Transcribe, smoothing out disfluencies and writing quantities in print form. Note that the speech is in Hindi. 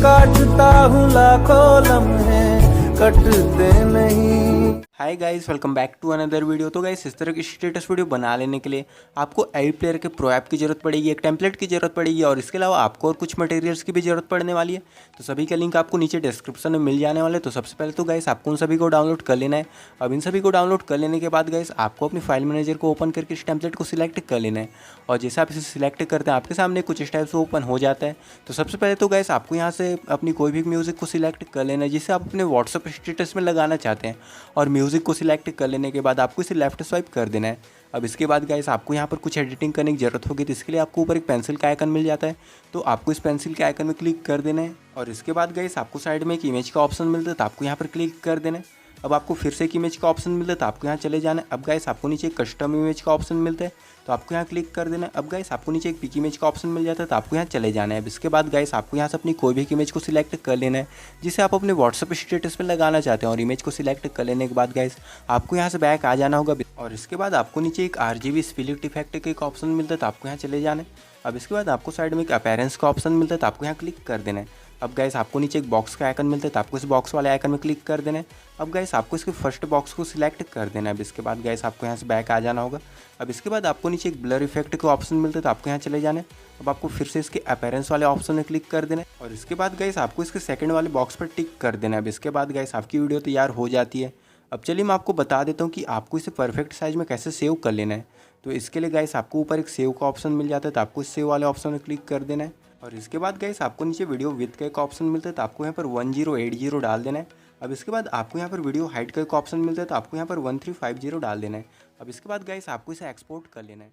काटता हूँ लाखों लम्हे कटते नहीं। Hi guys, welcome back to another video. तो गाइस, इस तरह की स्टेटस वीडियो बना लेने के लिए आपको एवी प्लेयर के प्रो ऐप की जरूरत पड़ेगी, एक टेम्पलेट की जरूरत पड़ेगी और इसके अलावा आपको और कुछ मटेरियल्स की भी जरूरत पड़ने वाली है। तो सभी का लिंक आपको नीचे डिस्क्रिप्शन में मिल जाने वाले। तो सबसे पहले तो गाइस आपको उन सभी को डाउनलोड कर लेना है। अब इन सभी को डाउनलोड कर लेने के बाद गाइस आपको अपनी फाइल मैनेजर को ओपन करके इस टेम्पलेट को सिलेक्ट कर लेना है। और जैसे आप इसे सिलेक्ट करते हैं आपके सामने कुछ इस टाइप से ओपन हो जाता है। तो सबसे पहले तो गाइस आपको यहाँ से अपनी कोई भी म्यूज़िक को सिलेक्ट कर लेना है जिसे आप अपने व्हाट्सएप स्टेटस में लगाना चाहते हैं। और म्यूज़िक को सिलेक्ट कर लेने के बाद आपको इसे लेफ्ट स्वाइप कर देना है। अब इसके बाद गाइस आपको यहाँ पर कुछ एडिटिंग करने की ज़रूरत होगी, तो इसके लिए आपको ऊपर एक पेंसिल का आइकन मिल जाता है। तो आपको इस पेंसिल के आइकन में क्लिक कर देना है और इसके बाद गाइस आपको साइड में एक इमेज का ऑप्शन मिलता है, तो आपको यहाँ पर क्लिक कर देना है। अब आपको फिर से एक इमेज का ऑप्शन मिलता है, तो आपको यहाँ चले जाना है। अब गाइस आपको नीचे एक कस्टम इमेज का ऑप्शन मिलता है, तो आपको यहाँ क्लिक कर देना है। अब गाइस आपको नीचे एक पिक इमेज का ऑप्शन मिल जाता है, तो आपको यहाँ चले जाना है। अब इसके बाद गाइस आपको यहाँ से अपनी कोई भी एक इमेज को सिलेक्ट कर लेना है जिसे आप अपने व्हाट्सएप स्टेटस में लगाना चाहते हैं। और इमेज को सिलेक्ट कर लेने के बाद गाइस आपको यहाँ से बैक आ जाना होगा और इसके बाद आपको नीचे एक RGB स्प्लिट इफेक्ट का एक ऑप्शन मिलता है, तो आपको यहाँ चले जाना है। अब इसके बाद आपको साइड में एक अपीयरेंस का ऑप्शन मिलता है, तो आपको यहाँ क्लिक कर देना है। अब गाइस आपको नीचे एक बॉक्स का आइकन मिलता है, तो आपको इस बॉक्स वाले आइकन में क्लिक कर देना है। अब गाइस आपको इसके फर्स्ट बॉक्स को सिलेक्ट कर देना है। अब इसके बाद गाइस आपको यहाँ से बैक आ जाना होगा। अब इसके बाद आपको नीचे एक ब्लर इफेक्ट का ऑप्शन मिलता है, तो आपको यहाँ चले जाना है। अब आपको फिर से इसके अपीयरेंस वाले ऑप्शन में क्लिक कर देना है और इसके बाद गाइस आपको इसके सेकंड वाले बॉक्स पर टिक कर देना है। अब इसके बाद गाइस आपकी वीडियो तैयार हो जाती है। अब चलिए मैं आपको बता देता हूँ कि आपको इसे परफेक्ट साइज में कैसे सेव कर लेना है। तो इसके लिए गाइस आपको ऊपर एक सेव का ऑप्शन मिल जाता है, तो आपको इस सेव वाले ऑप्शन में क्लिक कर देना है और इसके बाद गाइस आपको नीचे वीडियो विथ का एक ऑप्शन मिलता है, तो आपको यहाँ पर 1080 डाल देना है। अब इसके बाद आपको यहाँ पर वीडियो हाइट का एक ऑप्शन मिलता है, तो आपको यहाँ पर 1350 डाल देना है। अब इसके बाद गाइस आपको इसे एक्सपोर्ट कर लेना है।